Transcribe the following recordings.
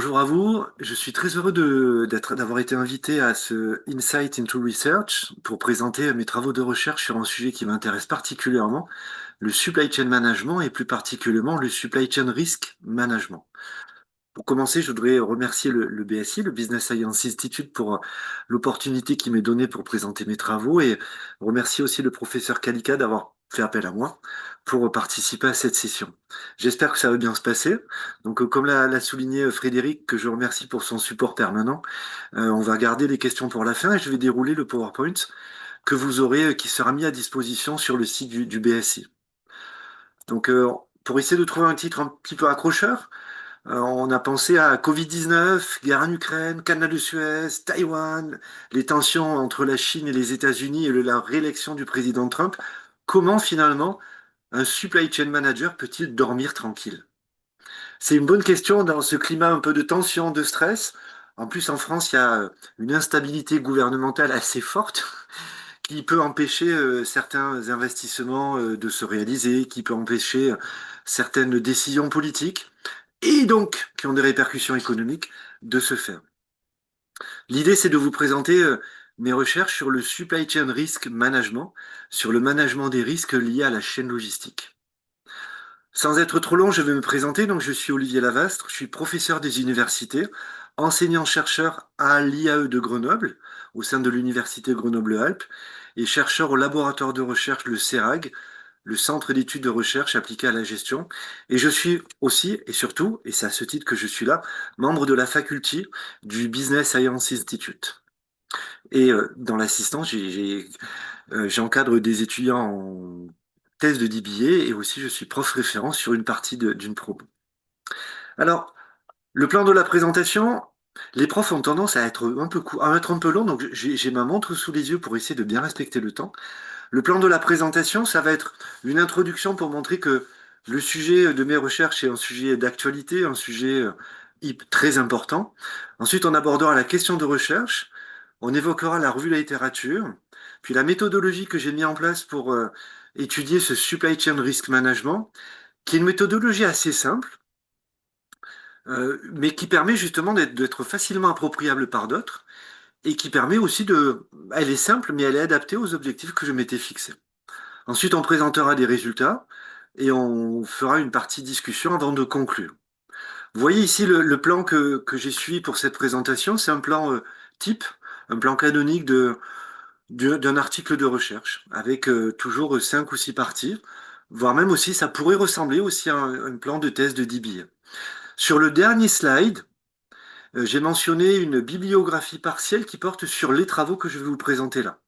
Bonjour à vous, je suis très heureux d'avoir été invité à ce Insight into Research pour présenter mes travaux de recherche sur un sujet qui m'intéresse particulièrement, le supply chain management et plus particulièrement le supply chain risk management. Pour commencer, je voudrais remercier le BSI, le Business Science Institute, pour l'opportunité qui m'est donnée pour présenter mes travaux et remercier aussi le professeur Kalika d'avoir fait appel à moi pour participer à cette session. J'espère que ça va bien se passer. Donc, comme l'a souligné Frédéric, que je remercie pour son support permanent, on va garder les questions pour la fin et je vais dérouler le PowerPoint que vous aurez, qui sera mis à disposition sur le site du BSI. Donc, pour essayer de trouver un titre un petit peu accrocheur, on a pensé à Covid-19, guerre en Ukraine, canal de Suez, Taïwan, les tensions entre la Chine et les États-Unis et la réélection du président Trump. Comment finalement un supply chain manager peut-il dormir tranquille? C'est une bonne question dans ce climat un peu de tension, de stress. En plus, en France, il y a une instabilité gouvernementale assez forte qui peut empêcher certains investissements de se réaliser, qui peut empêcher certaines décisions politiques et donc qui ont des répercussions économiques de se faire. L'idée, c'est de vous présenter mes recherches sur le supply chain risk management, sur le management des risques liés à la chaîne logistique. Sans être trop long, je vais me présenter. Donc, je suis Olivier Lavastre, je suis professeur des universités, enseignant-chercheur à l'IAE de Grenoble, au sein de l'Université Grenoble-Alpes, et chercheur au laboratoire de recherche, le CERAG, le Centre d'études de recherche appliquées à la gestion. Et je suis aussi, et surtout, et c'est à ce titre que je suis là, membre de la faculté du Business Science Institute. Et dans l'assistance, j'encadre des étudiants en thèse de DBA et aussi je suis prof référent sur une partie d'une promo. Alors, le plan de la présentation, les profs ont tendance à être un peu à être un peu long, donc j'ai ma montre sous les yeux pour essayer de bien respecter le temps. Le plan de la présentation, ça va être une introduction pour montrer que le sujet de mes recherches est un sujet d'actualité, un sujet très important. Ensuite, on abordera la question de recherche, on évoquera la revue de la littérature, puis la méthodologie que j'ai mis en place pour étudier ce supply chain risk management, qui est une méthodologie assez simple, mais qui permet justement d'être facilement appropriable par d'autres, et qui permet aussi de... Elle est simple, mais elle est adaptée aux objectifs que je m'étais fixés. Ensuite, on présentera des résultats et on fera une partie discussion avant de conclure. Vous voyez ici le plan que j'ai suivi pour cette présentation. C'est un plan type, un plan canonique d'un article de recherche avec toujours 5 ou 6 parties, voire même aussi, ça pourrait ressembler aussi à un plan de thèse de DBA. Sur le dernier slide, j'ai mentionné une bibliographie partielle qui porte sur les travaux que je vais vous présenter là.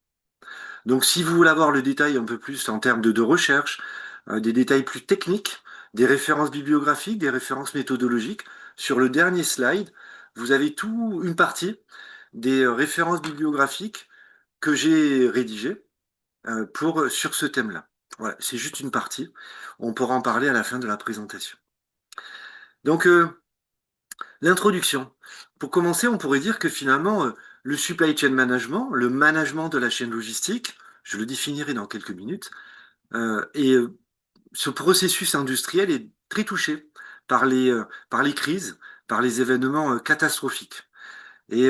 Donc, si vous voulez avoir le détail un peu plus en termes de recherche, des détails plus techniques, des références bibliographiques, des références méthodologiques, sur le dernier slide, vous avez tout une partie des références bibliographiques que j'ai rédigées sur ce thème-là. Voilà, c'est juste une partie. On pourra en parler à la fin de la présentation. Donc, l'introduction. Pour commencer, on pourrait dire que finalement, le supply chain management, le management de la chaîne logistique, je le définirai dans quelques minutes, et ce processus industriel est très touché par les crises, par les événements catastrophiques. Et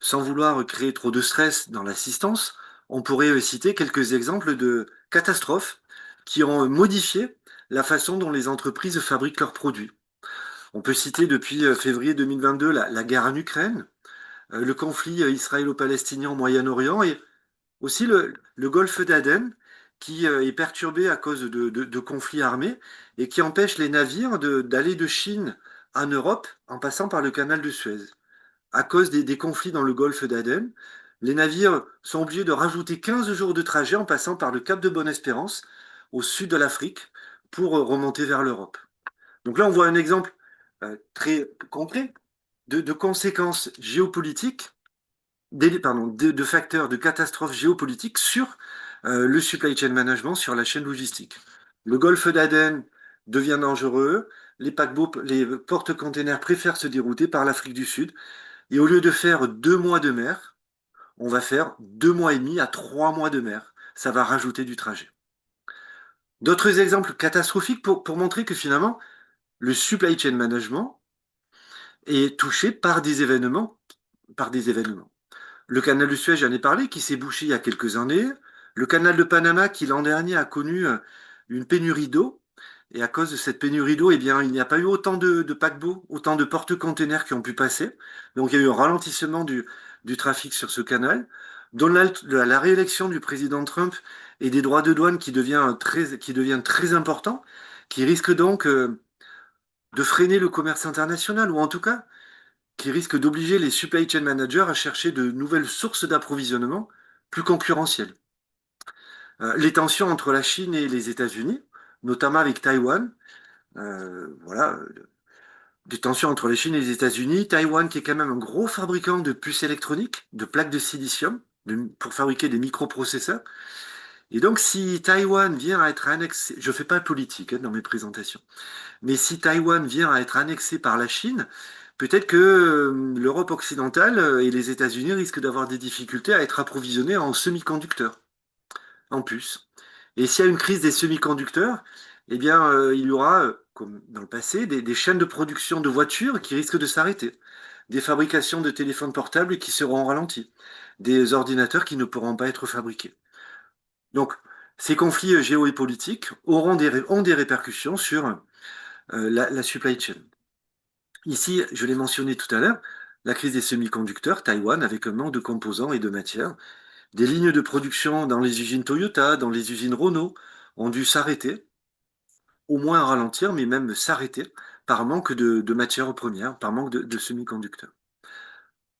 sans vouloir créer trop de stress dans l'assistance, on pourrait citer quelques exemples de catastrophes qui ont modifié la façon dont les entreprises fabriquent leurs produits. On peut citer depuis février 2022 la guerre en Ukraine, le conflit israélo-palestinien au Moyen-Orient et aussi le golfe d'Aden, qui est perturbé à cause de conflits armés et qui empêche les navires d'aller de Chine en Europe en passant par le canal de Suez. À cause des conflits dans le golfe d'Aden, les navires sont obligés de rajouter 15 jours de trajet en passant par le cap de Bonne-Espérance, au sud de l'Afrique, pour remonter vers l'Europe. Donc là, on voit un exemple très concret de conséquences géopolitiques de facteurs de catastrophes géopolitiques sur le supply chain management, sur la chaîne logistique. Le golfe d'Aden devient dangereux, les paquebots, les porte-containers préfèrent se dérouter par l'Afrique du Sud, et au lieu de faire 2 mois de mer, on va faire 2 mois et demi à 3 mois de mer. Ça va rajouter du trajet. D'autres exemples catastrophiques pour montrer que finalement, le supply chain management est touché par des événements. Le canal de Suez, j'en ai parlé, qui s'est bouché il y a quelques années. Le canal de Panama, qui l'an dernier a connu une pénurie d'eau. Et à cause de cette pénurie d'eau, eh bien, il n'y a pas eu autant de paquebots, autant de porte-containers qui ont pu passer. Donc, il y a eu un ralentissement du trafic sur ce canal. La réélection du président Trump et des droits de douane qui devient très important, qui risque donc de freiner le commerce international, ou en tout cas qui risque d'obliger les supply chain managers à chercher de nouvelles sources d'approvisionnement plus concurrentielles. Les tensions entre la Chine et les États-Unis, notamment avec Taïwan, voilà, des tensions entre la Chine et les États-Unis. Taïwan qui est quand même un gros fabricant de puces électroniques, de plaques de silicium pour fabriquer des microprocesseurs. Et donc si Taïwan vient à être annexé, je ne fais pas de politique dans mes présentations, mais si Taïwan vient à être annexé par la Chine, peut-être que l'Europe occidentale et les États-Unis risquent d'avoir des difficultés à être approvisionnés en semi-conducteurs, en puces. Et s'il y a une crise des semi-conducteurs, eh bien, il y aura, comme dans le passé, des chaînes de production de voitures qui risquent de s'arrêter, des fabrications de téléphones portables qui seront ralenties, des ordinateurs qui ne pourront pas être fabriqués. Donc, ces conflits géopolitiques ont des répercussions sur la supply chain. Ici, je l'ai mentionné tout à l'heure, la crise des semi-conducteurs, Taïwan, avec un manque de composants et de matières. Des lignes de production dans les usines Toyota, dans les usines Renault, ont dû s'arrêter, au moins ralentir, mais même s'arrêter, par manque de matières premières, par manque de semi-conducteurs.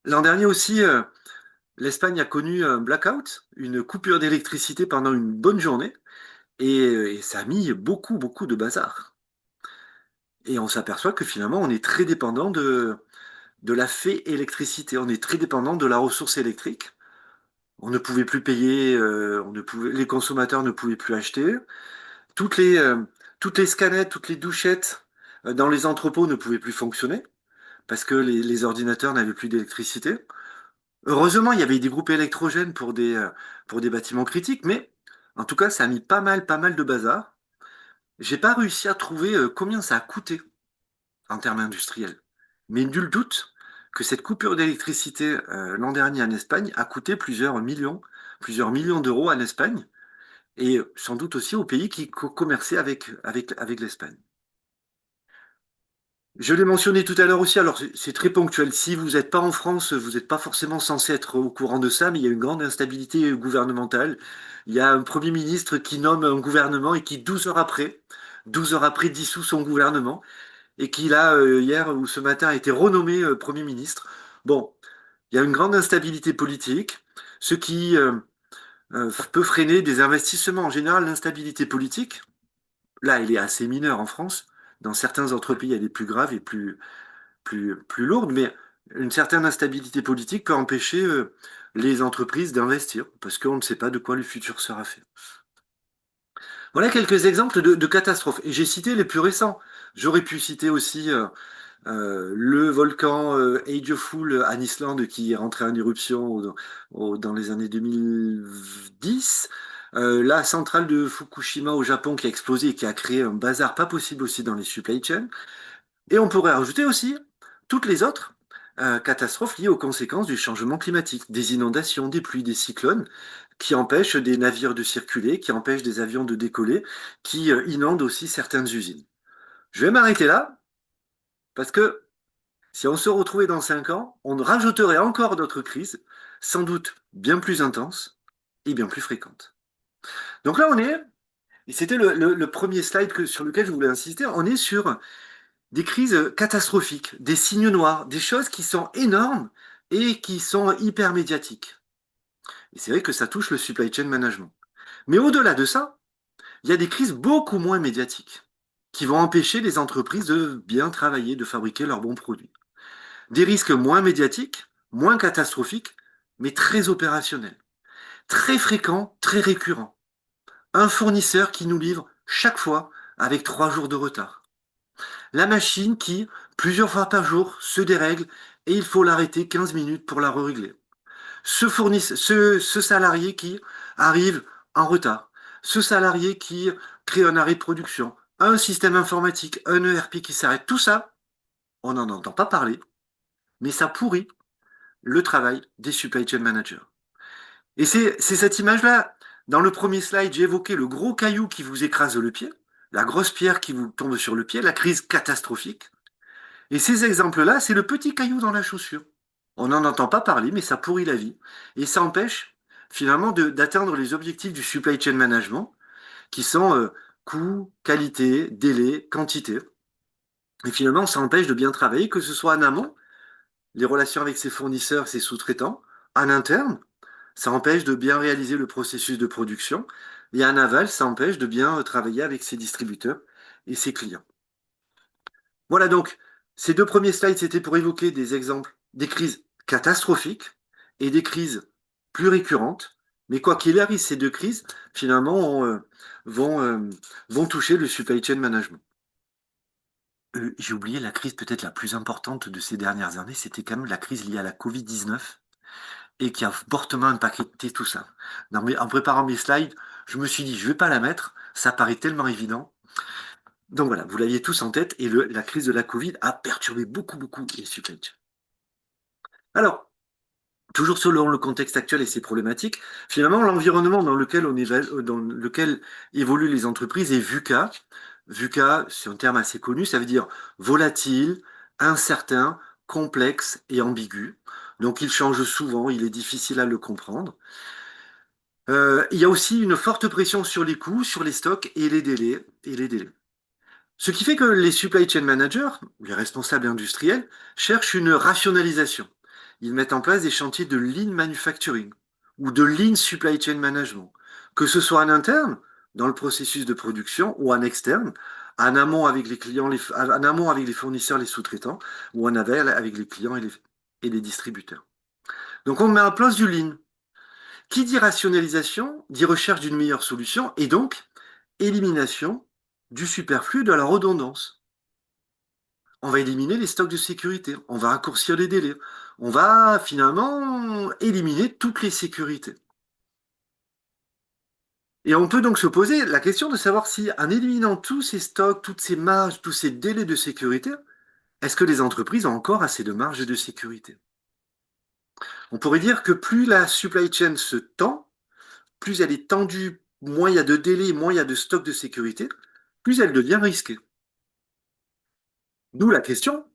L'an dernier aussi, l'Espagne a connu un blackout, une coupure d'électricité pendant une bonne journée, et ça a mis beaucoup, beaucoup de bazar. Et on s'aperçoit que finalement, on est très dépendant de la fée électricité. On est très dépendant de la ressource électrique. On ne pouvait plus payer, les consommateurs ne pouvaient plus acheter. Toutes les, euh, toutes les scanettes, toutes les douchettes dans les entrepôts ne pouvaient plus fonctionner parce que les ordinateurs n'avaient plus d'électricité. Heureusement, il y avait des groupes électrogènes pour des bâtiments critiques, mais en tout cas, ça a mis pas mal de bazar. J'ai pas réussi à trouver combien ça a coûté en termes industriels. Mais nul doute que cette coupure d'électricité l'an dernier en Espagne a coûté plusieurs millions d'euros en Espagne, et sans doute aussi aux pays qui commerçaient avec l'Espagne. Je l'ai mentionné tout à l'heure aussi, alors c'est très ponctuel. Si vous n'êtes pas en France, vous n'êtes pas forcément censé être au courant de ça, mais il y a une grande instabilité gouvernementale. Il y a un Premier ministre qui nomme un gouvernement et qui, 12 heures après, dissout son gouvernement et qui, là, hier ou ce matin, a été renommé Premier ministre. Bon, il y a une grande instabilité politique, ce qui peut freiner des investissements. En général, l'instabilité politique, là, elle est assez mineure en France. Dans certains autres pays, elle est plus grave et plus lourde, mais une certaine instabilité politique peut empêcher les entreprises d'investir, parce qu'on ne sait pas de quoi le futur sera fait. Voilà quelques exemples de catastrophes. Et j'ai cité les plus récents. J'aurais pu citer aussi le volcan Eyjafjallajökull en Islande qui est rentré en éruption dans les années 2010. La centrale de Fukushima au Japon qui a explosé et qui a créé un bazar pas possible aussi dans les supply chains. Et on pourrait rajouter aussi toutes les autres catastrophes liées aux conséquences du changement climatique, des inondations, des pluies, des cyclones, qui empêchent des navires de circuler, qui empêchent des avions de décoller, qui inondent aussi certaines usines. Je vais m'arrêter là, parce que si on se retrouvait dans 5 ans, on rajouterait encore d'autres crises, sans doute bien plus intenses et bien plus fréquentes. Donc là, et c'était le premier slide sur lequel je voulais insister, on est sur des crises catastrophiques, des signes noirs, des choses qui sont énormes et qui sont hyper médiatiques. Et c'est vrai que ça touche le supply chain management. Mais au-delà de ça, il y a des crises beaucoup moins médiatiques qui vont empêcher les entreprises de bien travailler, de fabriquer leurs bons produits. Des risques moins médiatiques, moins catastrophiques, mais très opérationnels, très fréquents, très récurrents. Un fournisseur qui nous livre chaque fois avec 3 jours de retard. La machine qui, plusieurs fois par jour, se dérègle et il faut l'arrêter 15 minutes pour la régler. Ce salarié qui arrive en retard. Ce salarié qui crée un arrêt de production. Un système informatique, un ERP qui s'arrête. Tout ça, on n'en entend pas parler. mais ça pourrit le travail des supply chain managers. Et c'est cette image-là. Dans le premier slide, j'ai évoqué le gros caillou qui vous écrase le pied, la grosse pierre qui vous tombe sur le pied, la crise catastrophique. Et ces exemples-là, c'est le petit caillou dans la chaussure. On n'en entend pas parler, mais ça pourrit la vie. Et ça empêche finalement d'atteindre les objectifs du supply chain management, qui sont coût, qualité, délai, quantité. Et finalement, ça empêche de bien travailler, que ce soit en amont, les relations avec ses fournisseurs, ses sous-traitants, en interne, ça empêche de bien réaliser le processus de production, et en aval, ça empêche de bien travailler avec ses distributeurs et ses clients. Voilà donc, ces deux premiers slides, c'était pour évoquer des exemples des crises catastrophiques et des crises plus récurrentes. Mais quoi qu'il arrive, ces deux crises, finalement, vont, vont toucher le supply chain management. J'ai oublié la crise peut-être la plus importante de ces dernières années, c'était quand même la crise liée à la Covid-19 et qui a fortement impacté tout ça. En préparant mes slides, je me suis dit, je ne vais pas la mettre, ça paraît tellement évident. Donc voilà, vous l'aviez tous en tête, et la crise de la Covid a perturbé beaucoup les supply chains. Alors, toujours selon le contexte actuel et ses problématiques, finalement, l'environnement dans lequel évoluent les entreprises est VUCA. VUCA, c'est un terme assez connu, ça veut dire volatile, incertain, complexe et ambigu. Donc il change souvent, il est difficile à le comprendre. Il y a aussi une forte pression sur les coûts, sur les stocks et les délais. Ce qui fait que les supply chain managers, les responsables industriels, cherchent une rationalisation. Ils mettent en place des chantiers de lean manufacturing ou de lean supply chain management, que ce soit en interne, dans le processus de production, ou en externe, en amont avec les clients, en amont avec les fournisseurs, les sous-traitants, ou en aval avec les clients et les distributeurs. Donc on met en place du lean. Qui dit rationalisation dit recherche d'une meilleure solution et donc élimination du superflu, de la redondance. On va éliminer les stocks de sécurité, on va raccourcir les délais, on va finalement éliminer toutes les sécurités. Et on peut donc se poser la question de savoir si, en éliminant tous ces stocks, toutes ces marges, tous ces délais de sécurité, est-ce que les entreprises ont encore assez de marge de sécurité? On pourrait dire que plus la supply chain se tend, plus elle est tendue, moins il y a de délais, moins il y a de stocks de sécurité, plus elle devient risquée. D'où la question,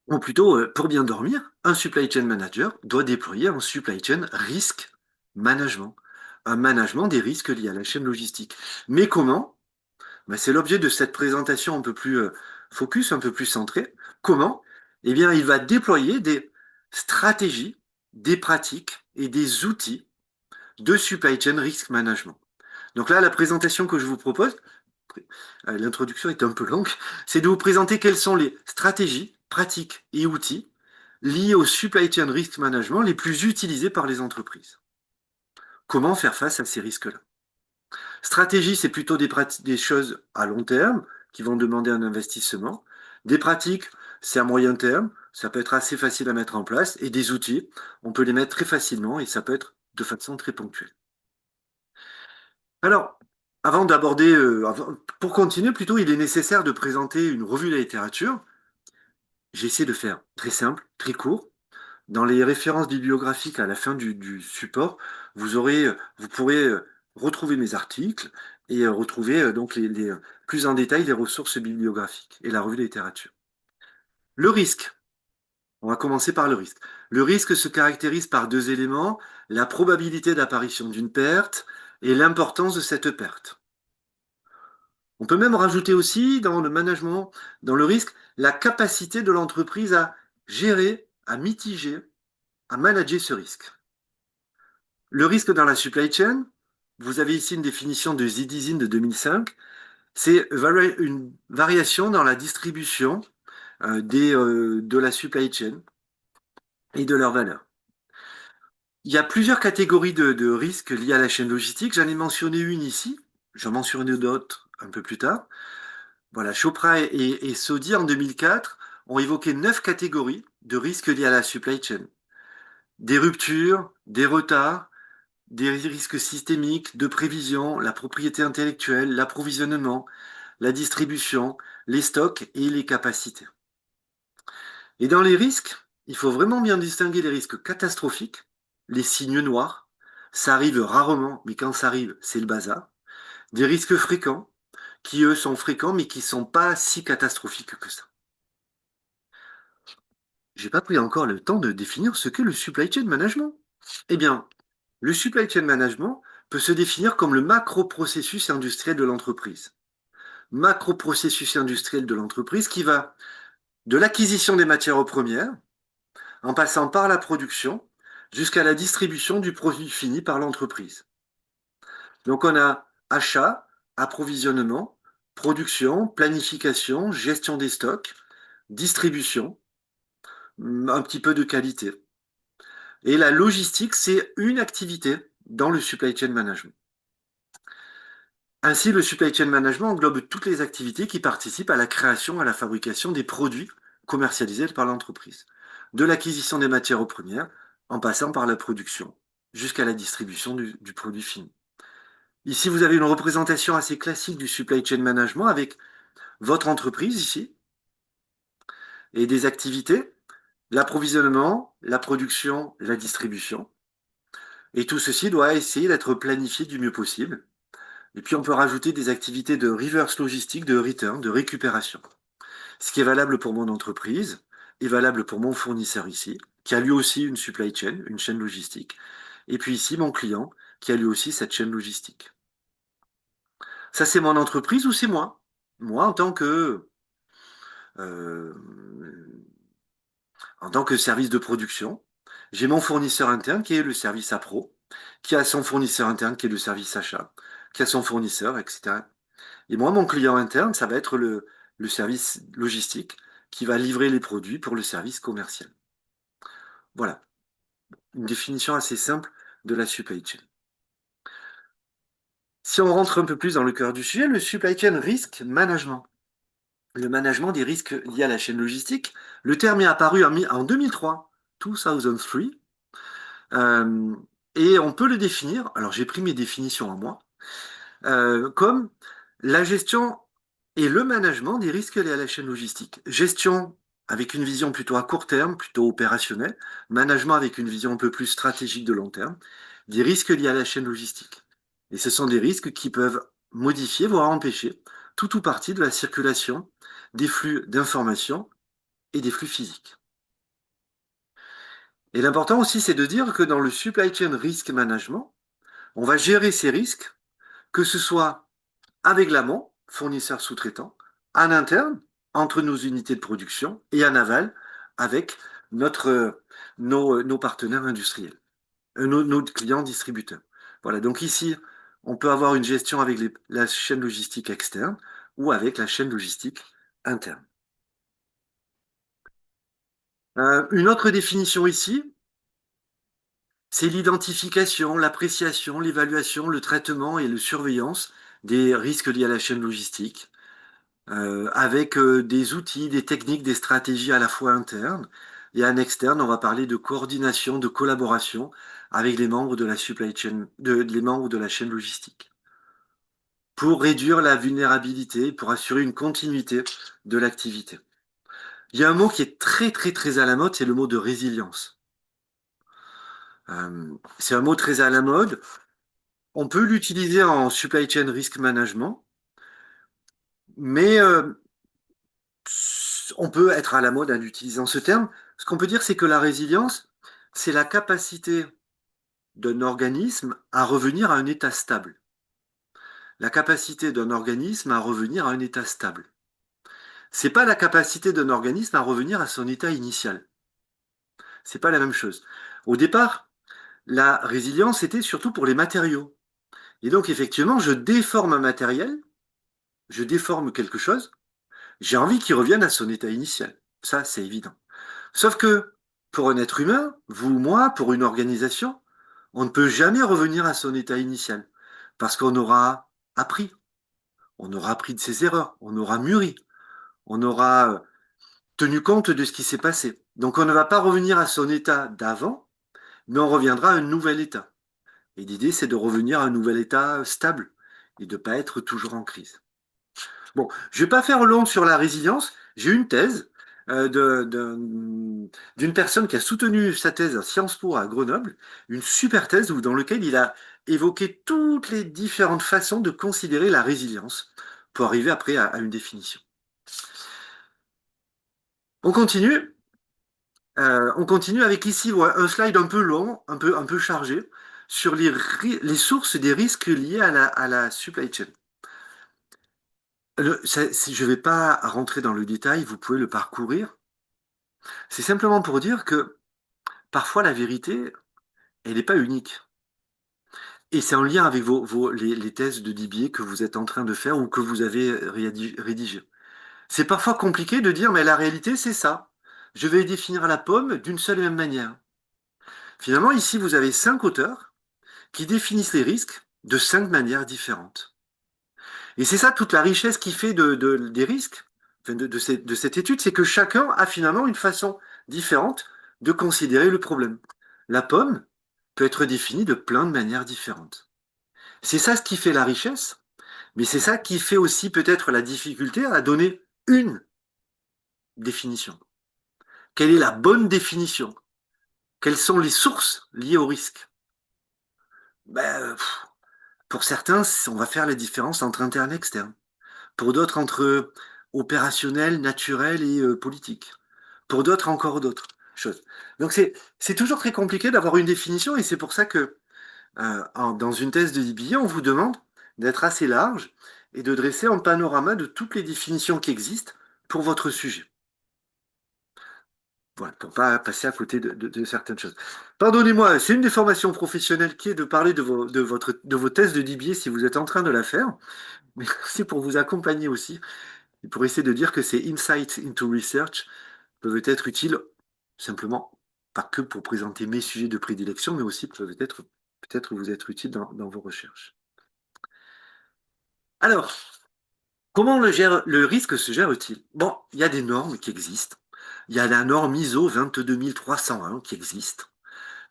ou plutôt, pour bien dormir, un supply chain manager doit déployer un supply chain risk management, un management des risques liés à la chaîne logistique. Mais comment? Ben, c'est l'objet de cette présentation un peu plus focus, un peu plus centrée. Comment? Eh bien, il va déployer des stratégies, des pratiques et des outils de supply chain risk management. Donc là, la présentation que je vous propose, l'introduction est un peu longue, c'est de vous présenter quelles sont les stratégies, pratiques et outils liés au supply chain risk management les plus utilisés par les entreprises. Comment faire face à ces risques-là? Stratégie, c'est plutôt des choses à long terme qui vont demander un investissement. Des pratiques, c'est à moyen terme, ça peut être assez facile à mettre en place. Et des outils, on peut les mettre très facilement et ça peut être de façon très ponctuelle. Alors, pour continuer plutôt, il est nécessaire de présenter une revue de la littérature. J'ai essayé de faire très simple, très court. Dans les références bibliographiques à la fin du support, vous pourrez retrouver mes articles et retrouver donc plus en détail les ressources bibliographiques et la revue de littérature. Le risque. On va commencer par le risque. Le risque se caractérise par deux éléments, la probabilité d'apparition d'une perte et l'importance de cette perte. On peut même rajouter aussi dans le management, dans le risque, la capacité de l'entreprise à gérer, à mitiger, à manager ce risque. Le risque dans la supply chain, vous avez ici une définition de Zidizin de 2005, c'est une variation dans la distribution de la supply chain et de leur valeur. Il y a plusieurs catégories de risques liés à la chaîne logistique. J'en ai mentionné une ici, j'en mentionnerai d'autres un peu plus tard. Voilà, Chopra et Sodi en 2004 ont évoqué 9 catégories de risques liés à la supply chain. Des ruptures, des retards, des risques systémiques, de prévision, la propriété intellectuelle, l'approvisionnement, la distribution, les stocks et les capacités. Et dans les risques, il faut vraiment bien distinguer les risques catastrophiques, les signes noirs. Ça arrive rarement, mais quand ça arrive, c'est le bazar. Des risques fréquents, qui eux sont fréquents, mais qui ne sont pas si catastrophiques que ça. J'ai pas pris encore le temps de définir ce qu'est le supply chain management. Eh bien, le supply chain management peut se définir comme le macro-processus industriel de l'entreprise. Macro-processus industriel de l'entreprise qui va de l'acquisition des matières premières, en passant par la production, jusqu'à la distribution du produit fini par l'entreprise. Donc on a achat, approvisionnement, production, planification, gestion des stocks, distribution, un petit peu de qualité. Et la logistique, c'est une activité dans le supply chain management. Ainsi, le supply chain management englobe toutes les activités qui participent à la création, à la fabrication des produits commercialisés par l'entreprise, de l'acquisition des matières premières, en passant par la production, jusqu'à la distribution du produit fini. Ici, vous avez une représentation assez classique du supply chain management avec votre entreprise ici et des activités, l'approvisionnement, la production, la distribution. Et tout ceci doit essayer d'être planifié du mieux possible. Et puis on peut rajouter des activités de reverse logistique, de return, de récupération. Ce qui est valable pour mon entreprise est valable pour mon fournisseur ici, qui a lui aussi une supply chain, une chaîne logistique. Et puis ici, mon client, qui a lui aussi cette chaîne logistique. Ça, c'est mon entreprise ou c'est moi? Moi, euh, en tant que service de production, j'ai mon fournisseur interne qui est le service appro, qui a son fournisseur interne qui est le service achat, qui a son fournisseur, etc. Et moi, mon client interne, ça va être le service logistique qui va livrer les produits pour le service commercial. Voilà, une définition assez simple de la supply chain. Si on rentre un peu plus dans le cœur du sujet, le supply chain risk management. Le management des risques liés à la chaîne logistique. Le terme est apparu en 2003, 2003, et on peut le définir, alors j'ai pris mes définitions à moi, comme la gestion et le management des risques liés à la chaîne logistique. Gestion avec une vision plutôt à court terme, plutôt opérationnelle, management avec une vision un peu plus stratégique de long terme, des risques liés à la chaîne logistique. Et ce sont des risques qui peuvent modifier, voire empêcher, tout ou partie de la circulation des flux d'informations et des flux physiques. Et l'important aussi, c'est de dire que dans le supply chain risk management, on va gérer ces risques, que ce soit avec l'amont, fournisseur sous-traitant, en interne, entre nos unités de production, et en aval, avec nos partenaires industriels, nos clients distributeurs. Voilà, donc ici, on peut avoir une gestion avec la chaîne logistique externe ou avec la chaîne logistique interne. Une autre définition ici, c'est l'identification, l'appréciation, l'évaluation, le traitement et la surveillance des risques liés à la chaîne logistique, avec des outils, des techniques, des stratégies à la fois internes et en externe. On va parler de coordination, de collaboration avec les membres de la supply chain, les membres de la chaîne logistique, pour réduire la vulnérabilité, pour assurer une continuité de l'activité. Il y a un mot qui est très très très à la mode, c'est le mot de résilience. C'est un mot très à la mode. On peut l'utiliser en supply chain risk management, mais on peut être à la mode en utilisant ce terme. Ce qu'on peut dire, c'est que la résilience, c'est la capacité d'un organisme à revenir à un état stable. La capacité d'un organisme à revenir à un état stable. C'est pas la capacité d'un organisme à revenir à son état initial. C'est pas la même chose. Au départ, la résilience était surtout pour les matériaux. Et donc, effectivement, je déforme un matériel, je déforme quelque chose, j'ai envie qu'il revienne à son état initial. Ça, c'est évident. Sauf que pour un être humain, vous ou moi, pour une organisation, on ne peut jamais revenir à son état initial. Parce qu'on aura appris. On aura appris de ses erreurs. On aura mûri. On aura tenu compte de ce qui s'est passé. Donc on ne va pas revenir à son état d'avant, mais on reviendra à un nouvel état. Et l'idée, c'est de revenir à un nouvel état stable et de ne pas être toujours en crise. Bon, je ne vais pas faire long sur la résilience. J'ai une thèse d'une personne qui a soutenu sa thèse à Sciences Po à Grenoble, une super thèse dans laquelle il a évoqué toutes les différentes façons de considérer la résilience pour arriver après à une définition. On continue. On continue avec ici ouais, un slide un peu long, un peu chargé, sur les sources des risques liés à la supply chain. Je ne vais pas rentrer dans le détail, vous pouvez le parcourir. C'est simplement pour dire que parfois la vérité, elle n'est pas unique. Et c'est en lien avec les thèses de Dibier que vous êtes en train de faire ou que vous avez rédigé. C'est parfois compliqué de dire, mais la réalité, c'est ça. Je vais définir la pomme d'une seule et même manière. Finalement, ici, vous avez 5 auteurs qui définissent les risques de 5 manières différentes. Et c'est ça toute la richesse qui fait des risques, enfin de cette étude, c'est que chacun a finalement une façon différente de considérer le problème. La pomme peut être définie de plein de manières différentes. C'est ça ce qui fait la richesse, mais c'est ça qui fait aussi peut-être la difficulté à donner une définition. Quelle est la bonne définition? Quelles sont les sources liées au risque? Ben, pour certains, on va faire la différence entre interne et externe. Pour d'autres, entre opérationnel, naturel et politique. Pour d'autres, encore d'autres choses. Donc c'est toujours très compliqué d'avoir une définition et c'est pour ça que dans une thèse de DBA, on vous demande d'être assez large et de dresser un panorama de toutes les définitions qui existent pour votre sujet. Voilà, pour ne pas passer à côté de certaines choses. Pardonnez-moi, c'est une des formations professionnelles qui est de parler de vos thèses de DBA si vous êtes en train de la faire, mais c'est pour vous accompagner aussi et pour essayer de dire que ces insights into research peuvent être utiles simplement, pas que pour présenter mes sujets de prédilection, mais aussi peuvent peut-être vous être utiles dans vos recherches. Alors, comment le risque se gère-t-il? Bon, il y a des normes qui existent. Il y a la norme ISO 22301 qui existe,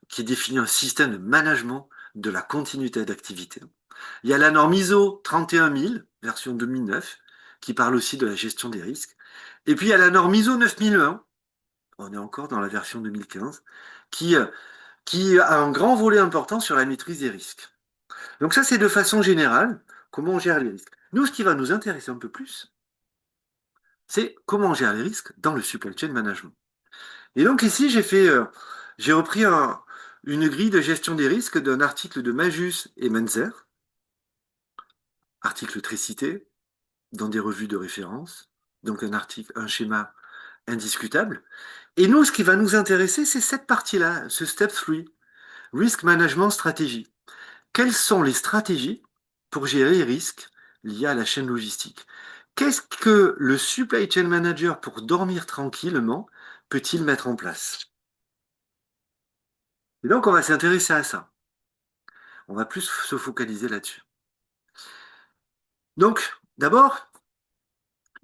qui définit un système de management de la continuité d'activité. Il y a la norme ISO 31000, version 2009, qui parle aussi de la gestion des risques. Et puis il y a la norme ISO 9001, on est encore dans la version 2015, qui, euh, qui a un grand volet important sur la maîtrise des risques. Donc ça, c'est de façon générale comment on gère les risques. Nous, ce qui va nous intéresser un peu plus, c'est comment on gère les risques dans le supply chain management. Et donc ici, j'ai repris une grille de gestion des risques d'un article de Majus et Menzer, article très cité dans des revues de référence, donc un schéma indiscutable. Et nous, ce qui va nous intéresser, c'est cette partie-là, ce step 3, Risk Management Stratégie. Quelles sont les stratégies pour gérer les risques liés à la chaîne logistique? Qu'est-ce que le supply chain manager, pour dormir tranquillement, peut-il mettre en place? Et donc, on va s'intéresser à ça. On va plus se focaliser là-dessus. Donc, d'abord,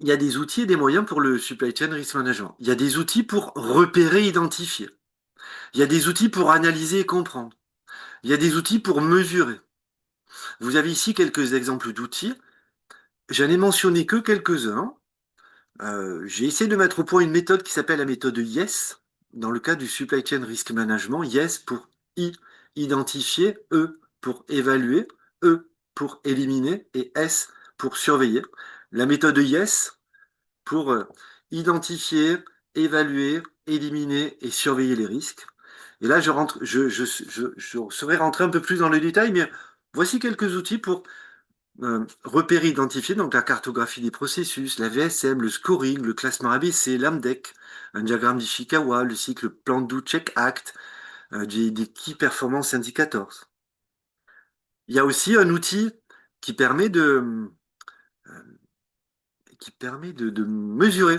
il y a des outils et des moyens pour le supply chain risk management. Il y a des outils pour repérer, identifier. Il y a des outils pour analyser et comprendre. Il y a des outils pour mesurer. Vous avez ici quelques exemples d'outils. J'en ai mentionné que quelques-uns. J'ai essayé de mettre au point une méthode qui s'appelle la méthode YES, dans le cadre du Supply Chain Risk Management. YES pour I, identifier, E pour évaluer, E pour éliminer et S pour surveiller. La méthode YES pour identifier, évaluer, éliminer et surveiller les risques. Et là, je serais rentré un peu plus dans le détail, mais voici quelques outils pour repérer, identifier, donc la cartographie des processus, la VSM, le scoring, le classement ABC, l'AMDEC, un diagramme d'Ishikawa, le cycle Plan Do Check Act, des Key Performance Indicators. Il y a aussi un outil qui permet euh, de mesurer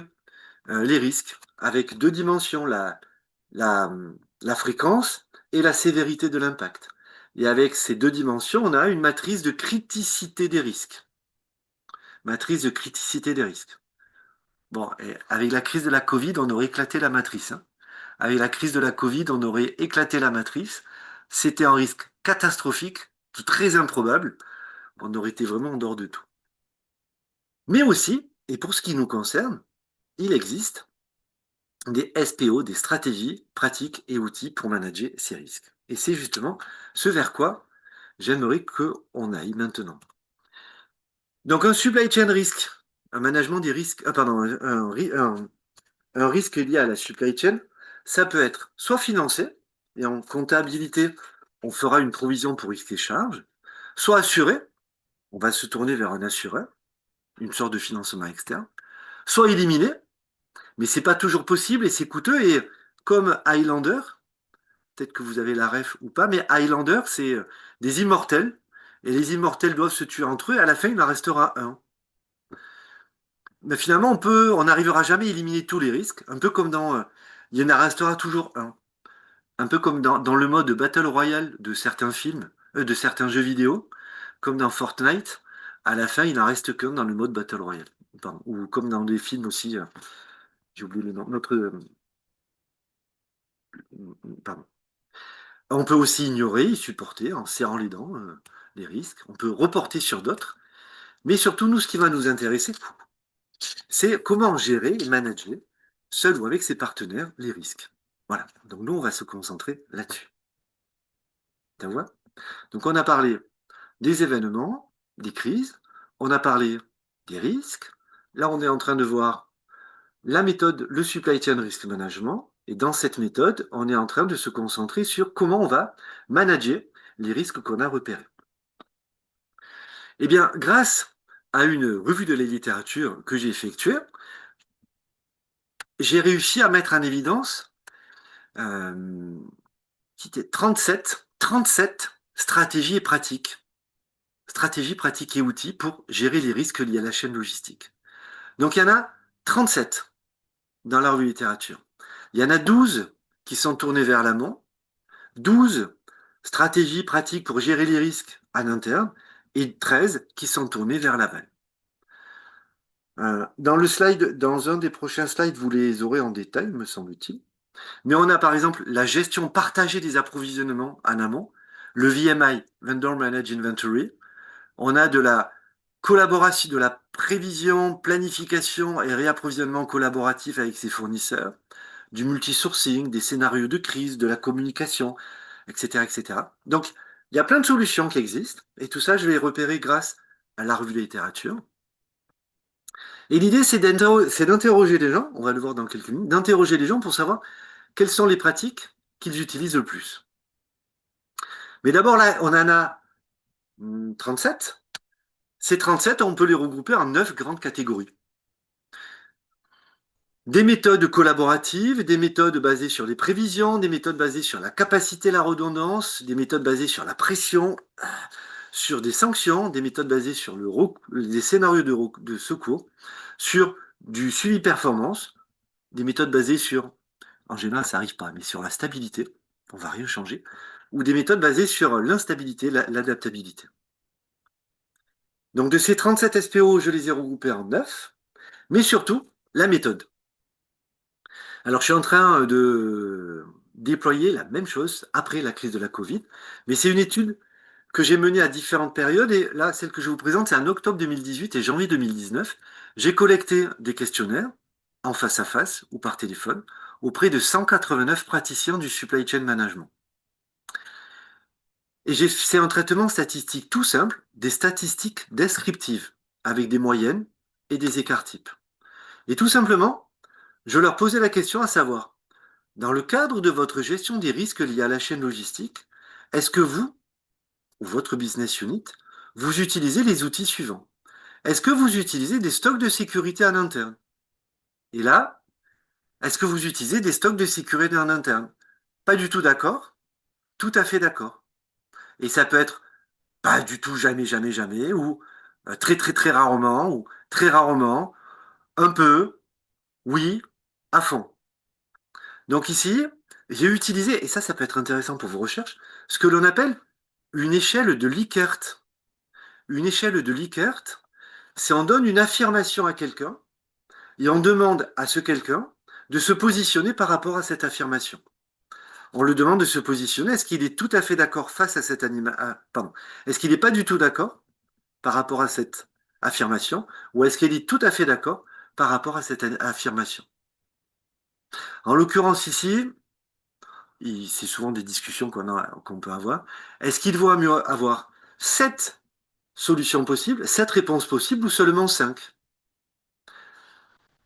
les risques avec 2 dimensions, la, la fréquence et la sévérité de l'impact. Et avec ces 2 dimensions, on a une matrice de criticité des risques. Matrice de criticité des risques. Bon, et avec la crise de la Covid, on aurait éclaté la matrice, hein. Avec la crise de la Covid, on aurait éclaté la matrice. C'était un risque catastrophique, très improbable. On aurait été vraiment en dehors de tout. Mais aussi, et pour ce qui nous concerne, il existe des SPO, des stratégies, pratiques et outils pour manager ces risques. Et c'est justement ce vers quoi j'aimerais qu'on aille maintenant. Donc un supply chain risk, un management des risques, pardon, un risque lié à la supply chain, ça peut être soit financé, et en comptabilité, on fera une provision pour risque et charges, soit assuré, on va se tourner vers un assureur, une sorte de financement externe, soit éliminé, mais c'est pas toujours possible et c'est coûteux. Et comme Highlander, peut-être que vous avez la ref ou pas, mais Highlander, c'est des immortels, et les immortels doivent se tuer entre eux, et à la fin, il en restera un. Mais finalement, on n'arrivera jamais à éliminer tous les risques, un peu comme il y en restera toujours un. Un peu comme dans le mode Battle Royale de certains films, de certains jeux vidéo, comme dans Fortnite, à la fin, il n'en reste qu'un dans le mode Battle Royale. Pardon. Ou comme dans des films aussi, j'ai oublié le nom, pardon. On peut aussi ignorer et supporter en serrant les dents les risques. On peut reporter sur d'autres. Mais surtout, nous, ce qui va nous intéresser, c'est comment gérer et manager, seul ou avec ses partenaires, les risques. Voilà. Donc nous, on va se concentrer là-dessus. Tu vois? Donc on a parlé des événements, des crises, on a parlé des risques. Là, on est en train de voir la méthode, le supply chain risk management. Et dans cette méthode, on est en train de se concentrer sur comment on va manager les risques qu'on a repérés. Eh bien, grâce à une revue de la littérature que j'ai effectuée, j'ai réussi à mettre en évidence euh, 37 stratégies et pratiques. Stratégies, pratiques et outils pour gérer les risques liés à la chaîne logistique. Donc il y en a 37 dans la revue littérature. Il y en a 12 qui sont tournés vers l'amont, 12 stratégies pratiques pour gérer les risques en interne et 13 qui sont tournées vers l'aval. Dans un des prochains slides, vous les aurez en détail, me semble-t-il. Mais on a par exemple la gestion partagée des approvisionnements en amont, le VMI, Vendor Managed Inventory. On a de la collaboration, de la prévision, planification et réapprovisionnement collaboratif avec ses fournisseurs, du multisourcing, des scénarios de crise, de la communication, etc., etc. Donc, il y a plein de solutions qui existent, et tout ça, je vais les repérer grâce à la revue de littérature. Et l'idée, c'est d'interroger les gens, on va le voir dans quelques minutes, d'interroger les gens pour savoir quelles sont les pratiques qu'ils utilisent le plus. Mais d'abord, là, on en a 37. Ces 37, on peut les regrouper en 9 grandes catégories. Des méthodes collaboratives, des méthodes basées sur les prévisions, des méthodes basées sur la capacité, la redondance, des méthodes basées sur la pression, sur des sanctions, des méthodes basées sur les scénarios de secours, sur du suivi performance, des méthodes basées sur, en général ça n'arrive pas, mais sur la stabilité, on ne va rien changer, ou des méthodes basées sur l'instabilité, l'adaptabilité. Donc de ces 37 SPO, je les ai regroupés en 9, mais surtout la méthode. Alors, je suis en train de déployer la même chose après la crise de la Covid, mais c'est une étude que j'ai menée à différentes périodes, et là, celle que je vous présente, c'est en octobre 2018 et janvier 2019. J'ai collecté des questionnaires en face à face ou par téléphone auprès de 189 praticiens du supply chain management. Et c'est un traitement statistique tout simple, des statistiques descriptives, avec des moyennes et des écarts types. Et tout simplement, je leur posais la question à savoir, dans le cadre de votre gestion des risques liés à la chaîne logistique, est-ce que vous, ou votre business unit, vous utilisez les outils suivants? Est-ce que vous utilisez des stocks de sécurité en interne? Et là, est-ce que vous utilisez des stocks de sécurité en interne? Pas du tout d'accord, tout à fait d'accord. Et ça peut être pas du tout, jamais, jamais, jamais, ou très, très, très rarement, ou très rarement, un peu, oui, à fond. Donc ici, j'ai utilisé, et ça peut être intéressant pour vos recherches, ce que l'on appelle une échelle de Likert. Une échelle de Likert, c'est on donne une affirmation à quelqu'un et on demande à ce quelqu'un de se positionner par rapport à cette affirmation. On le demande de se positionner, est-ce qu'il est tout à fait d'accord face à cette pardon, est-ce qu'il n'est pas du tout d'accord par rapport à cette affirmation, ou est-ce qu'il est tout à fait d'accord par rapport à cette affirmation? En l'occurrence ici, c'est souvent des discussions qu'on peut avoir. Est-ce qu'il vaut mieux avoir 7 solutions possibles, 7 réponses possibles ou seulement 5?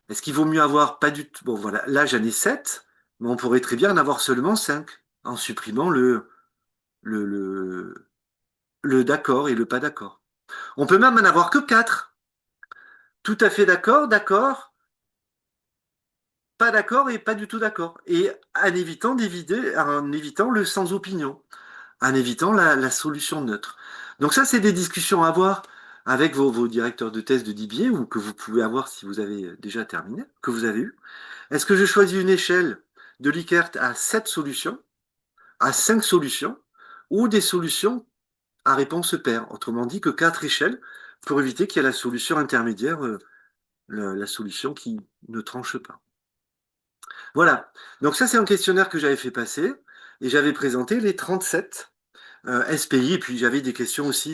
Est-ce qu'il vaut mieux avoir pas du tout... Bon voilà, là j'en ai 7, mais on pourrait très bien en avoir seulement 5 en supprimant le, le, le d'accord et le pas d'accord. On peut même en avoir que 4. Tout à fait d'accord, d'accord, pas d'accord et pas du tout d'accord. Et en évitant le sans opinion, en évitant la solution neutre. Donc ça, c'est des discussions à avoir avec vos directeurs de thèse de DBA ou que vous pouvez avoir si vous avez déjà terminé, que vous avez eu. Est-ce que je choisis une échelle de Likert à 7 solutions, à 5 solutions, ou des solutions à réponse paire, autrement dit que 4 échelles, pour éviter qu'il y ait la solution intermédiaire, la solution qui ne tranche pas. Voilà. Donc ça, c'est un questionnaire que j'avais fait passer et j'avais présenté les 37 SPI et puis j'avais des questions aussi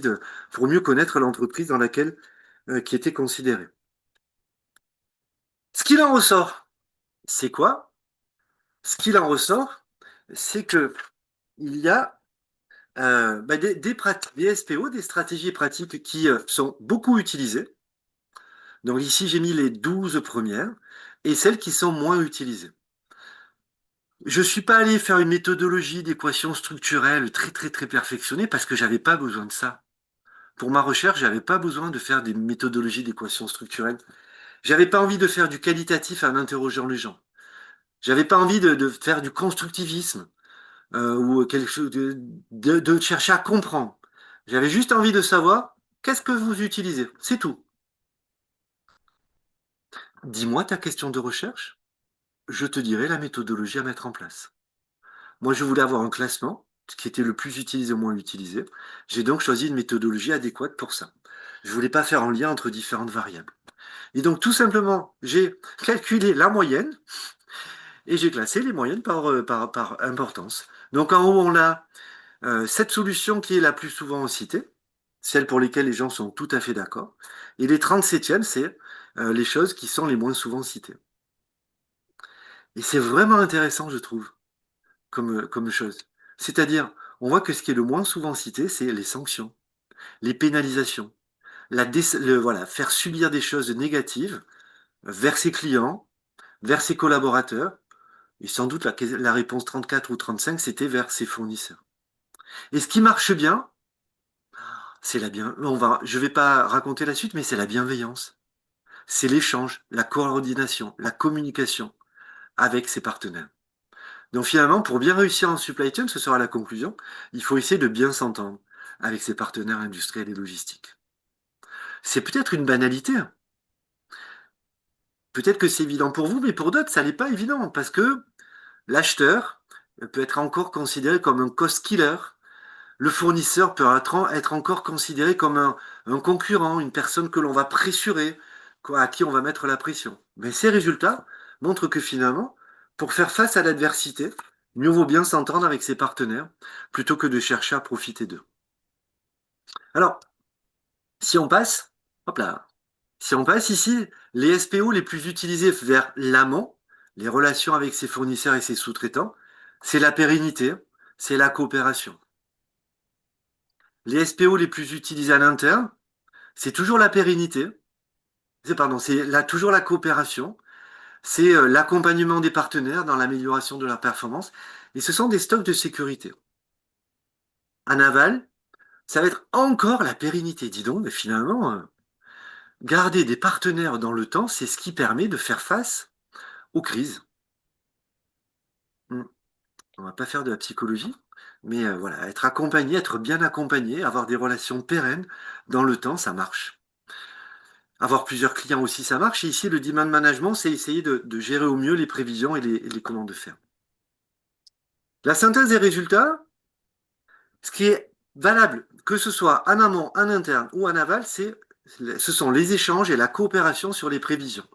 pour mieux connaître l'entreprise dans laquelle qui était considérée. Ce qu'il en ressort, c'est quoi? Ce qu'il en ressort, c'est que il y a des SPO, des stratégies pratiques qui sont beaucoup utilisées. Donc ici, j'ai mis les 12 premières et celles qui sont moins utilisées. Je ne suis pas allé faire une méthodologie d'équations structurelles très très très perfectionnée parce que j'avais pas besoin de ça. Pour ma recherche, j'avais pas besoin de faire des méthodologies d'équations structurelles. J'avais pas envie de faire du qualitatif en interrogeant les gens. J'avais pas envie de faire du constructivisme ou quelque chose de chercher à comprendre. J'avais juste envie de savoir qu'est-ce que vous utilisez. C'est tout. Dis-moi ta question de recherche, je te dirai la méthodologie à mettre en place. Moi, je voulais avoir un classement, ce qui était le plus utilisé ou moins utilisé. J'ai donc choisi une méthodologie adéquate pour ça. Je voulais pas faire un lien entre différentes variables. Et donc, tout simplement, j'ai calculé la moyenne et j'ai classé les moyennes par importance. Donc, en haut, on a cette solution qui est la plus souvent citée, celle pour lesquelles les gens sont tout à fait d'accord. Et les 37e, c'est les choses qui sont les moins souvent citées. Et c'est vraiment intéressant, je trouve, comme chose. C'est-à-dire, on voit que ce qui est le moins souvent cité, c'est les sanctions, les pénalisations, voilà, faire subir des choses négatives vers ses clients, vers ses collaborateurs, et sans doute la réponse 34 ou 35, c'était vers ses fournisseurs. Et ce qui marche bien, c'est la bien. Je vais pas raconter la suite, mais c'est la bienveillance. C'est l'échange, la coordination, la communication avec ses partenaires. Donc finalement, pour bien réussir en supply chain, ce sera la conclusion, il faut essayer de bien s'entendre avec ses partenaires industriels et logistiques. C'est peut-être une banalité, peut-être que c'est évident pour vous, mais pour d'autres, ça n'est pas évident, parce que l'acheteur peut être encore considéré comme un cost killer, le fournisseur peut être encore considéré comme un concurrent, une personne que l'on va pressurer, à qui on va mettre la pression. Mais ces résultats montrent que finalement, pour faire face à l'adversité, mieux vaut bien s'entendre avec ses partenaires plutôt que de chercher à profiter d'eux. Alors, si on passe, hop là, si on passe ici, les SPO les plus utilisés vers l'amont, les relations avec ses fournisseurs et ses sous-traitants, c'est la pérennité, c'est la coopération. Les SPO les plus utilisés à l'interne, c'est toujours la pérennité, toujours la coopération, c'est l'accompagnement des partenaires dans l'amélioration de leur performance, et ce sont des stocks de sécurité. En aval, ça va être encore la pérennité. Dis donc, mais finalement, garder des partenaires dans le temps, c'est ce qui permet de faire face aux crises. Hmm. On va pas faire de la psychologie, mais voilà, être accompagné, être bien accompagné, avoir des relations pérennes dans le temps, ça marche. Avoir plusieurs clients aussi, ça marche. Et ici, le demand management, c'est essayer de gérer au mieux les prévisions et les commandes de fer. La synthèse des résultats, ce qui est valable, que ce soit en amont, en interne ou en aval, ce sont les échanges et la coopération sur les prévisions.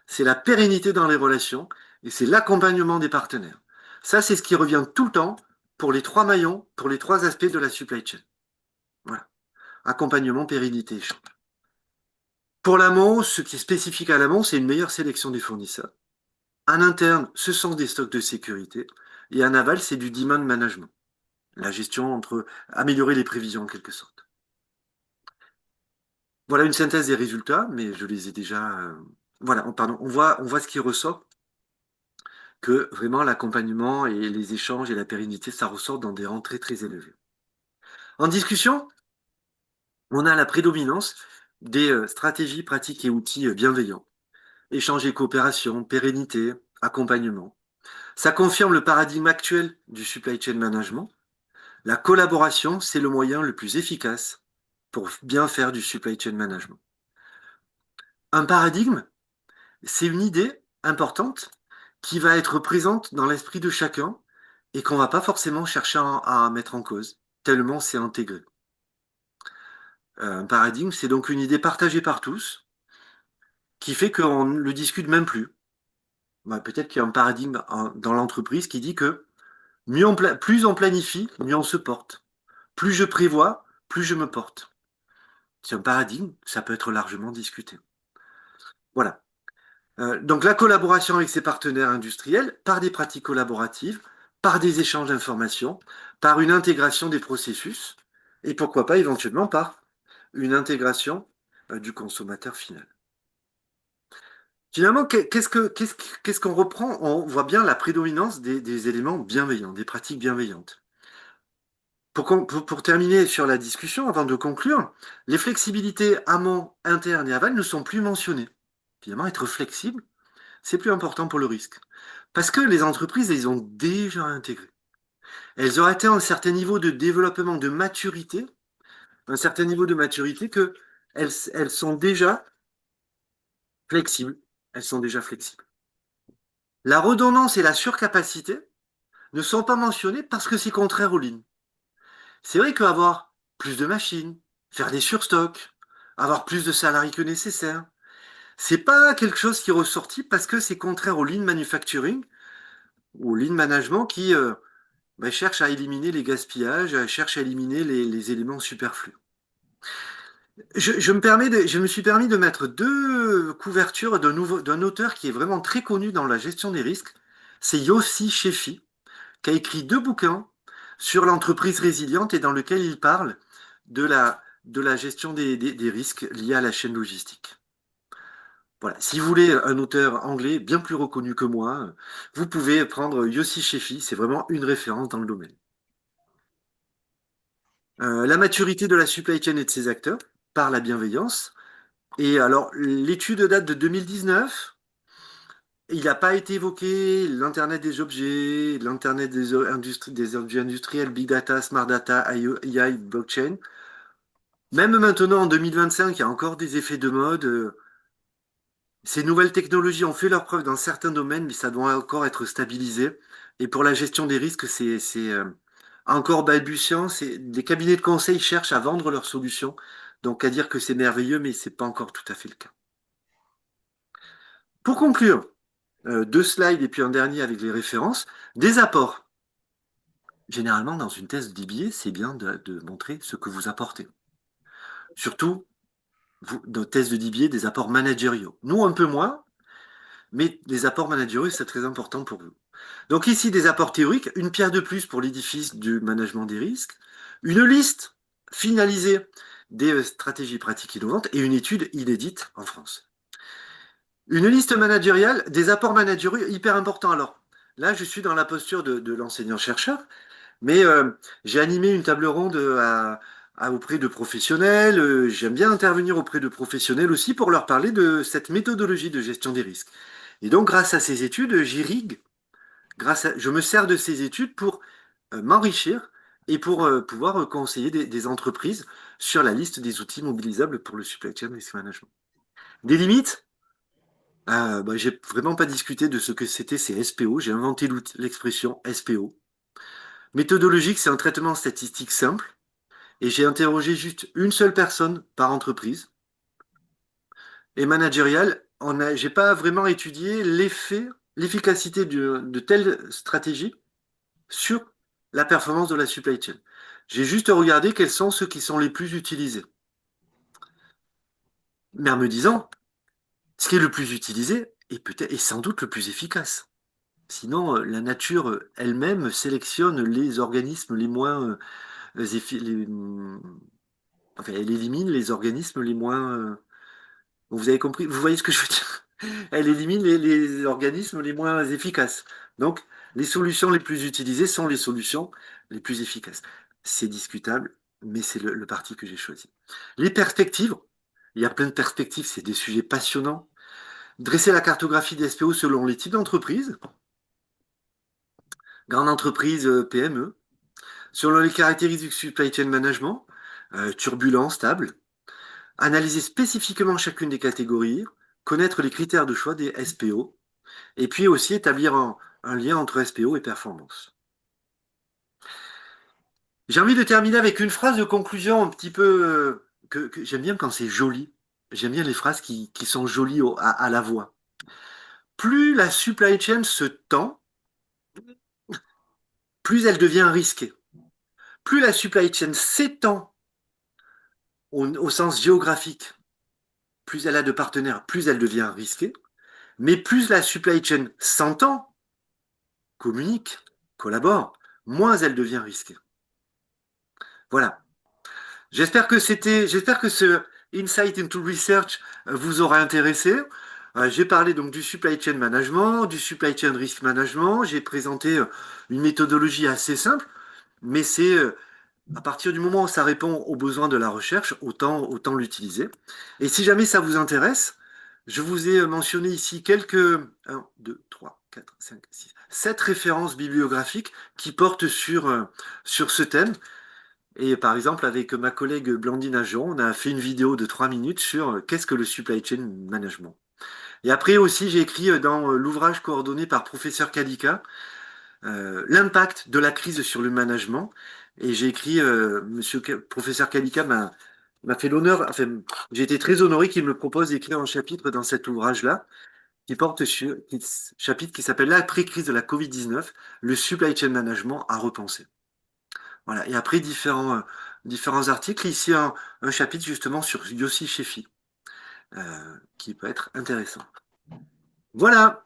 C'est la pérennité dans les relations et c'est l'accompagnement des partenaires. Ça, c'est ce qui revient tout le temps pour les 3 maillons, pour les 3 aspects de la supply chain. Voilà. Accompagnement, pérennité, échange. Pour l'amont, ce qui est spécifique à l'amont, c'est une meilleure sélection des fournisseurs. En interne, ce sont des stocks de sécurité. Et en aval, c'est du demand management. La gestion entre améliorer les prévisions en quelque sorte. Voilà une synthèse des résultats, mais je les ai déjà. Voilà, pardon, on voit ce qui ressort, que vraiment l'accompagnement et les échanges et la pérennité, ça ressort dans des rangs très très élevés. En discussion, on a la prédominance des stratégies, pratiques et outils bienveillants. Échange et coopération, pérennité, accompagnement. Ça confirme le paradigme actuel du supply chain management. La collaboration, c'est le moyen le plus efficace pour bien faire du supply chain management. Un paradigme, c'est une idée importante qui va être présente dans l'esprit de chacun et qu'on va pas forcément chercher à mettre en cause, tellement c'est intégré. Un paradigme, c'est donc une idée partagée par tous qui fait qu'on ne le discute même plus. Bah, peut-être qu'il y a un paradigme dans l'entreprise qui dit que plus on planifie, mieux on se porte. Plus je prévois, plus je me porte. C'est un paradigme, ça peut être largement discuté. Voilà. Donc la collaboration avec ses partenaires industriels par des pratiques collaboratives, par des échanges d'informations, par une intégration des processus et pourquoi pas éventuellement par une intégration du consommateur final. Finalement, qu'est-ce qu'on reprend? On voit bien la prédominance des éléments bienveillants, des pratiques bienveillantes. Pour terminer sur la discussion, avant de conclure, les flexibilités amont, interne et aval ne sont plus mentionnées. Finalement, être flexible, c'est plus important pour le risque. Parce que les entreprises, elles ont déjà intégré. Elles ont atteint un certain niveau de développement, de maturité, un certain niveau de maturité que elles sont déjà flexibles. Elles sont déjà flexibles. La redondance et la surcapacité ne sont pas mentionnées parce que c'est contraire aux lignes. C'est vrai qu'avoir plus de machines, faire des surstocks, avoir plus de salariés que nécessaire, c'est pas quelque chose qui est ressorti parce que c'est contraire au lean manufacturing ou au lean management qui cherche à éliminer les gaspillages, cherche à éliminer les éléments superflus. Je me suis permis de mettre deux couvertures d'un auteur qui est vraiment très connu dans la gestion des risques. C'est Yossi Sheffi, qui a écrit deux bouquins sur l'entreprise résiliente et dans lequel il parle de la gestion des risques liés à la chaîne logistique. Voilà. Si vous voulez un auteur anglais bien plus reconnu que moi, vous pouvez prendre Yossi Sheffi, c'est vraiment une référence dans le domaine. La maturité de la supply chain et de ses acteurs par la bienveillance. Et alors, l'étude date de 2019. Il n'a pas été évoqué l'Internet des objets, l'Internet des objets industriels, Big Data, Smart Data, AI, blockchain. Même maintenant, en 2025, il y a encore des effets de mode. Ces nouvelles technologies ont fait leurs preuves dans certains domaines, mais ça doit encore être stabilisé. Et pour la gestion des risques, c'est encore balbutiant. Les cabinets de conseil cherchent à vendre leurs solutions. Donc, à dire que c'est merveilleux, mais c'est pas encore tout à fait le cas. Pour conclure, deux slides et puis un dernier avec les références, des apports. Généralement, dans une thèse de DBA, c'est bien de montrer ce que vous apportez. Surtout, dans thèse de DBA, des apports managériaux. Nous, un peu moins, mais les apports managériaux, c'est très important pour vous. Donc ici, des apports théoriques, une pierre de plus pour l'édifice du management des risques, une liste finalisée des stratégies pratiques innovantes et une étude inédite en France. Une liste managériale, des apports managériaux hyper importants. Alors, là, je suis dans la posture de l'enseignant-chercheur, mais j'ai animé une table ronde auprès de professionnels. J'aime bien intervenir auprès de professionnels aussi pour leur parler de cette méthodologie de gestion des risques. Et donc, grâce à ces études, j'irrigue, je me sers de ces études pour m'enrichir et pour pouvoir conseiller des entreprises sur la liste des outils mobilisables pour le supply chain risk management. Des limites? J'ai vraiment pas discuté de ce que c'était ces SPO. J'ai inventé l'expression SPO. Méthodologique, c'est un traitement statistique simple. Et j'ai interrogé juste une seule personne par entreprise. Et managérial, j'ai pas vraiment étudié l'efficacité de telle stratégie sur la performance de la supply chain. J'ai juste regardé quels sont ceux qui sont les plus utilisés. Mais en me disant, ce qui est le plus utilisé peut-être, et sans doute le plus efficace. Sinon, la nature elle-même sélectionne les organismes les moins enfin, elle élimine les organismes les moins. Vous avez compris? Vous voyez ce que je veux dire? Elle élimine les organismes les moins efficaces. Donc, les solutions les plus utilisées sont les solutions les plus efficaces. C'est discutable, mais c'est le parti que j'ai choisi. Les perspectives, il y a plein de perspectives, c'est des sujets passionnants. Dresser la cartographie des SPO selon les types d'entreprises, grande entreprise, PME, selon les caractéristiques du supply chain management, turbulent, stable, analyser spécifiquement chacune des catégories, connaître les critères de choix des SPO, et puis aussi établir un lien entre SPO et performance. J'ai envie de terminer avec une phrase de conclusion un petit peu que j'aime bien quand c'est joli. J'aime bien les phrases qui sont jolies à la voix. Plus la supply chain se tend, plus elle devient risquée. Plus la supply chain s'étend au sens géographique, plus elle a de partenaires, plus elle devient risquée. Mais plus la supply chain s'entend, communique, collabore, moins elle devient risquée. Voilà. J'espère que ce Insight into Research vous aura intéressé. J'ai parlé donc du supply chain management, du supply chain risk management. J'ai présenté une méthodologie assez simple, mais c'est à partir du moment où ça répond aux besoins de la recherche, autant l'utiliser. Et si jamais ça vous intéresse, je vous ai mentionné ici quelques 1, 2, 3, 4, 5, 6, 7 références bibliographiques qui portent sur ce thème. Et par exemple, avec ma collègue Blandine Ajon, on a fait une vidéo de 3 minutes sur qu'est-ce que le supply chain management. Et après aussi, j'ai écrit dans l'ouvrage coordonné par professeur Kalika, l'impact de la crise sur le management. Et j'ai écrit, professeur Kalika m'a fait l'honneur, enfin, j'ai été très honoré qu'il me propose d'écrire un chapitre dans cet ouvrage-là, chapitre qui s'appelle L'après-crise de la Covid-19, le supply chain management à repenser. Voilà. Et après, différents articles. Ici, un chapitre justement sur Yossi Sheffi, qui peut être intéressant. Voilà,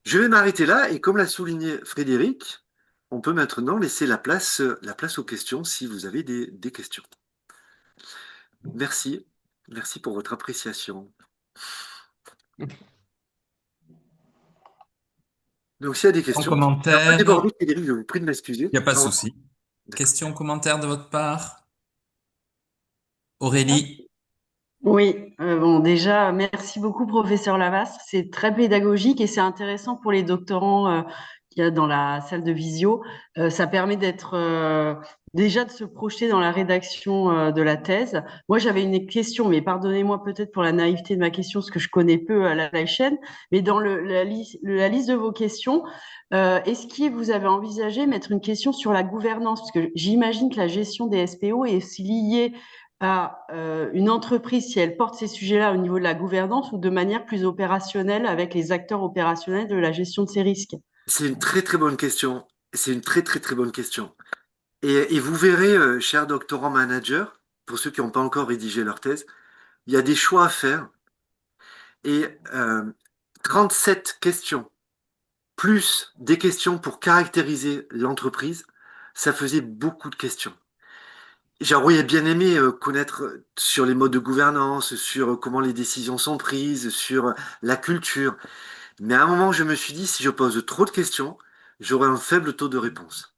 je vais m'arrêter là. Et comme l'a souligné Frédéric, on peut maintenant laisser la place aux questions si vous avez des questions. Merci. Merci pour votre appréciation. Donc, s'il y a des En questions, un peu commentaire, débordé, Frédéric, je vous prie de m'excuser. il n'y a pas de Pardon. souci. D'accord. Question, commentaire de votre part? Aurélie? Oui, bon, déjà, merci beaucoup, professeur Lavas. C'est très pédagogique et c'est intéressant pour les doctorants qu'il y a dans la salle de visio. Ça permet d'être déjà de se projeter dans la rédaction de la thèse. Moi, j'avais une question, mais pardonnez-moi peut-être pour la naïveté de ma question, parce que je connais peu la chaîne. Mais dans la liste de vos questions, est-ce que vous avez envisagé mettre une question sur la gouvernance? Parce que j'imagine que la gestion des SPO est aussi liée à une entreprise si elle porte ces sujets-là au niveau de la gouvernance ou de manière plus opérationnelle avec les acteurs opérationnels de la gestion de ces risques? C'est une très très bonne question. C'est une très très très bonne question. Et vous verrez, cher doctorant manager, pour ceux qui n'ont pas encore rédigé leur thèse, il y a des choix à faire. Et 37 questions, plus des questions pour caractériser l'entreprise, ça faisait beaucoup de questions. J'aurais bien aimé connaître sur les modes de gouvernance, sur comment les décisions sont prises, sur la culture. Mais à un moment, je me suis dit, si je pose trop de questions, j'aurai un faible taux de réponse.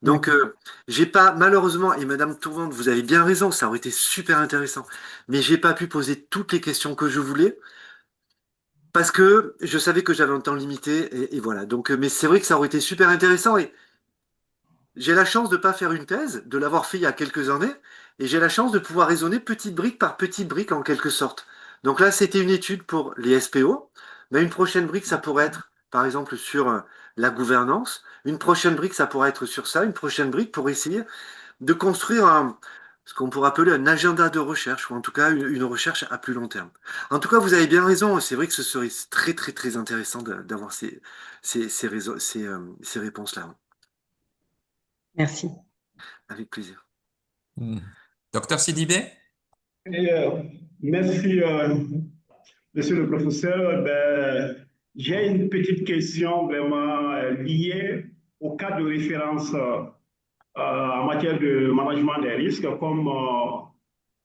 Donc, D'accord. j'ai pas, malheureusement, et Madame Tourvente, vous avez bien raison, ça aurait été super intéressant, mais j'ai pas pu poser toutes les questions que je voulais parce que je savais que j'avais un temps limité et voilà. Donc, mais c'est vrai que ça aurait été super intéressant et j'ai la chance de ne pas faire une thèse, de l'avoir fait il y a quelques années et j'ai la chance de pouvoir raisonner petite brique par petite brique en quelque sorte. Donc là, c'était une étude pour les SPO, mais une prochaine brique, ça pourrait être, par exemple, sur la gouvernance. Une prochaine brique, ça pourrait être sur ça. Une prochaine brique pour essayer de construire ce qu'on pourrait appeler un agenda de recherche, ou en tout cas une recherche à plus long terme. En tout cas, vous avez bien raison, c'est vrai que ce serait très très très intéressant d'avoir ces réponses-là. Merci. Avec plaisir. Docteur Sidibé? Et, merci, Monsieur le professeur, j'ai une petite question vraiment liée au cadre de référence en matière de management des risques, comme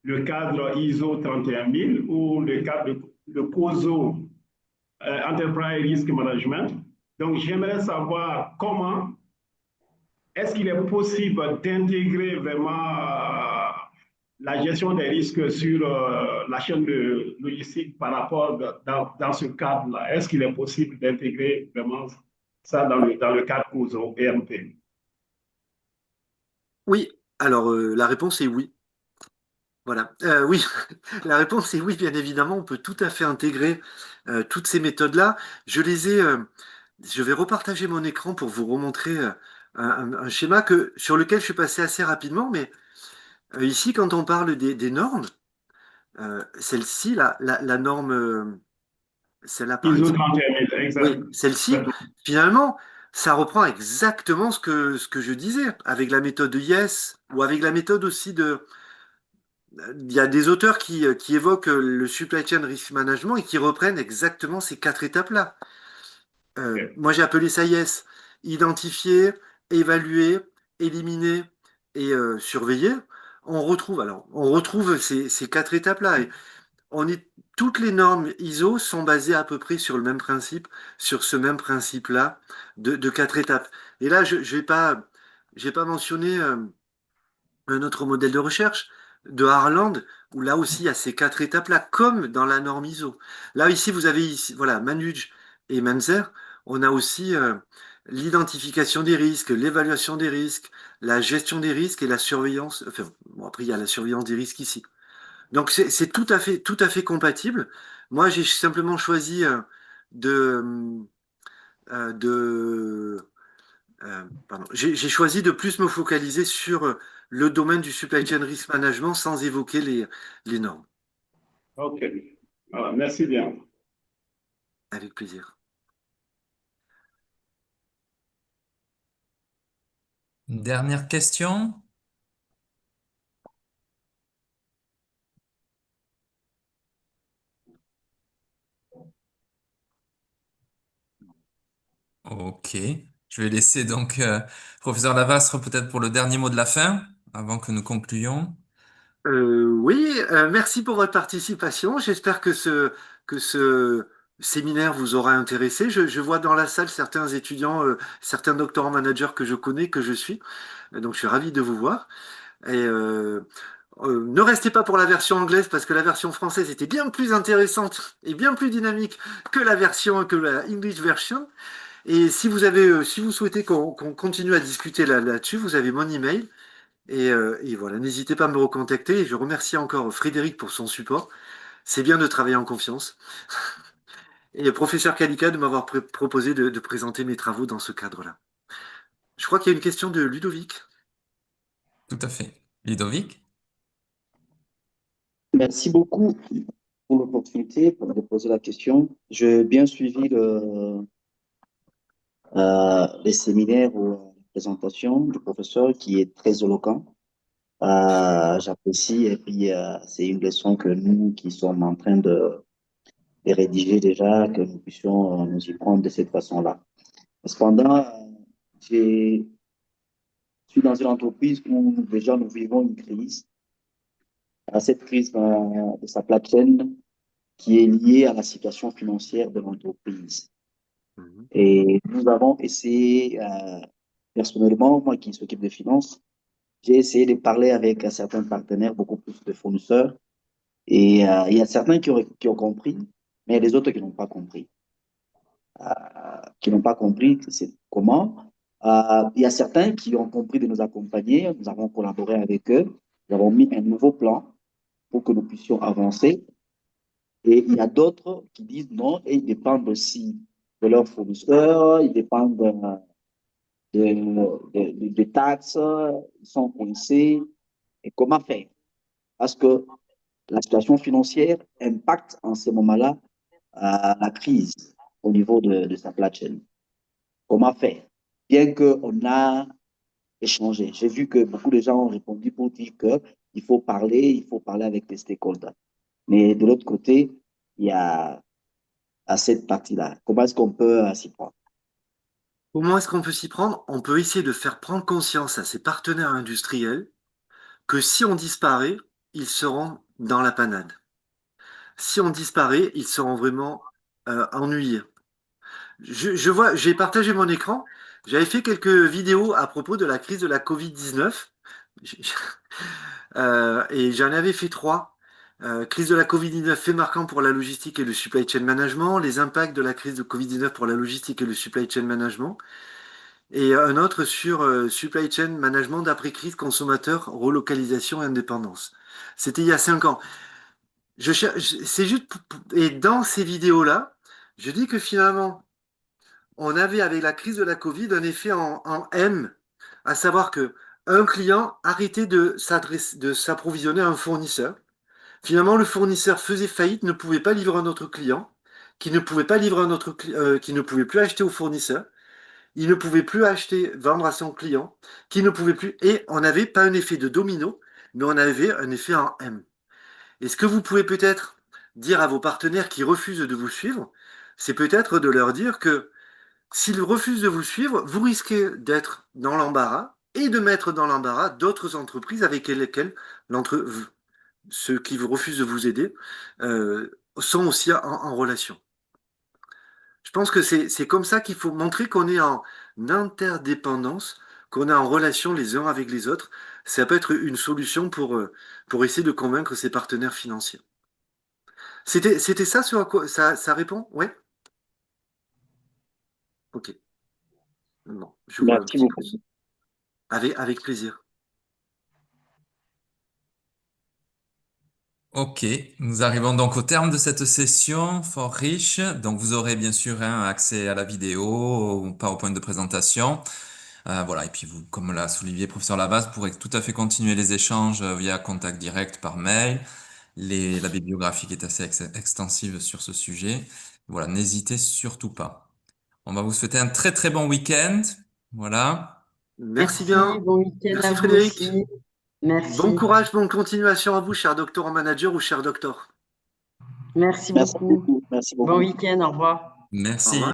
le cadre ISO 31000 ou le cadre de COSO, Enterprise Risk Management. Donc, j'aimerais savoir comment est-ce qu'il est possible d'intégrer vraiment la gestion des risques sur la chaîne de logistique par rapport dans ce cadre-là? Est-ce qu'il est possible d'intégrer vraiment ça dans le cadre COSO EMP? Oui, alors la réponse est oui. Voilà. Oui, la réponse est oui, bien évidemment, on peut tout à fait intégrer toutes ces méthodes-là. Je vais repartager mon écran pour vous remontrer un schéma sur lequel je suis passé assez rapidement, mais ici, quand on parle des normes, celle-ci, la norme, celle-là par ISO exemple, 31000, oui, celle-ci, exactement. finalement, ça reprend exactement ce que je disais avec la méthode de Yes ou avec la méthode aussi de. Il y a des auteurs qui évoquent le supply chain risk management et qui reprennent exactement ces quatre étapes-là. Moi, j'ai appelé ça Yes. Identifier, évaluer, éliminer et surveiller. On retrouve ces quatre étapes-là. Et toutes les normes ISO sont basées à peu près sur le même principe, sur ce même principe-là de quatre étapes. Et là, je vais pas mentionner un autre modèle de recherche de Harland, où là aussi il y a ces quatre étapes-là, comme dans la norme ISO. Là, ici, vous avez ici, voilà, Manuj et Manzer. On a aussi l'identification des risques, l'évaluation des risques, la gestion des risques et la surveillance. Enfin, bon, après, il y a la surveillance des risques ici. Donc, c'est tout à fait compatible. Moi, j'ai simplement choisi de, de pardon. J'ai choisi de plus me focaliser sur le domaine du supply chain risk management sans évoquer les normes. OK. Voilà, merci bien. Avec plaisir. Une dernière question? Ok. Je vais laisser donc professeur Lavastre peut-être pour le dernier mot de la fin, avant que nous concluions. Oui, merci pour votre participation. J'espère que ce séminaire vous aura intéressé. Je vois dans la salle certains étudiants, certains doctorants managers que je connais, que je suis. Donc, je suis ravi de vous voir. Et ne restez pas pour la version anglaise parce que la version française était bien plus intéressante et bien plus dynamique que la English version. Et si vous souhaitez qu'on continue à discuter là-dessus, vous avez mon email. Et voilà, n'hésitez pas à me recontacter. Et je remercie encore Frédéric pour son support. C'est bien de travailler en confiance. Et le professeur Kalika de m'avoir proposé de présenter mes travaux dans ce cadre-là. Je crois qu'il y a une question de Ludovic. Tout à fait. Ludovic? Merci beaucoup pour l'opportunité de poser la question. J'ai bien suivi les séminaires ou la présentation du professeur qui est très éloquent. J'apprécie et puis c'est une leçon que nous qui sommes en train de rédiger déjà, que nous puissions nous y prendre de cette façon-là. Cependant, je suis dans une entreprise où déjà nous vivons une crise. Cette crise de sa chaîne qui est liée à la situation financière de l'entreprise. Mhm. Et nous avons essayé, personnellement, moi qui s'occupe des finances, j'ai essayé de parler avec certains partenaires, beaucoup plus de fournisseurs. Et il y a certains qui ont compris, mais il y a des autres qui n'ont pas compris. Qui n'ont pas compris c'est comment. Il y a certains qui ont compris de nous accompagner. Nous avons collaboré avec eux. Nous avons mis un nouveau plan pour que nous puissions avancer. Et il y a d'autres qui disent non, et ils dépendent aussi de leurs fournisseurs, ils dépendent des taxes, ils sont coincés. Et comment faire? Parce que la situation financière impacte en ce moment-là la crise au niveau de sa chaîne. Comment faire? Bien qu'on a échangé, j'ai vu que beaucoup de gens ont répondu pour dire qu'il faut parler avec les stakeholders. Mais de l'autre côté, il y a à cette partie-là? Comment est-ce qu'on peut s'y prendre? Comment est-ce qu'on peut s'y prendre? On peut essayer de faire prendre conscience à ses partenaires industriels que si on disparaît, ils seront dans la panade. Si on disparaît, ils seront vraiment ennuyés. Je vois, j'ai partagé mon écran. J'avais fait quelques vidéos à propos de la crise de la Covid-19. J'ai- et j'en avais fait trois. Crise de la Covid-19 fait marquant pour la logistique et le supply chain management, les impacts de la crise de Covid-19 pour la logistique et le supply chain management, et un autre sur supply chain management d'après-crise, consommateur, relocalisation et indépendance. C'était il y a 5 ans. C'est juste, et dans ces vidéos-là, je dis que finalement, on avait avec la crise de la Covid un effet en M, à savoir que un client arrêtait de s'approvisionner à un fournisseur. Finalement, le fournisseur faisait faillite, ne pouvait pas livrer à notre client, qui ne pouvait pas livrer à qui ne pouvait plus acheter au fournisseur, il ne pouvait plus acheter, vendre à son client, qui ne pouvait plus, et on n'avait pas un effet de domino, mais on avait un effet en M. Et ce que vous pouvez peut-être dire à vos partenaires qui refusent de vous suivre, c'est peut-être de leur dire que s'ils refusent de vous suivre, vous risquez d'être dans l'embarras et de mettre dans l'embarras d'autres entreprises avec lesquelles ceux qui vous refusent de vous aider sont aussi en relation. Je pense que c'est comme ça qu'il faut montrer qu'on est en interdépendance, qu'on est en relation les uns avec les autres. Ça peut être une solution pour essayer de convaincre ses partenaires financiers. C'était ça sur quoi ça répond? Ouais? Ok. Non, je vois un Merci petit peu. beaucoup. Avec plaisir. Ok, nous arrivons donc au terme de cette session fort riche. Donc vous aurez bien sûr accès à la vidéo, au PowerPoint de présentation. Voilà, et puis vous, comme l'a souligné professeur Lavaz, vous pourrez tout à fait continuer les échanges via contact direct par mail. La bibliographie qui est assez extensive sur ce sujet. Voilà, n'hésitez surtout pas. On va vous souhaiter un très très bon week-end. Voilà. Merci Merci, bien. bon week-end à Merci vous Frédéric. aussi. Bon Merci. courage, bonne continuation à vous, cher doctorant manager ou cher docteur. Merci Merci beaucoup. beaucoup. Merci Bon beaucoup. week-end, au revoir. Au Merci. revoir.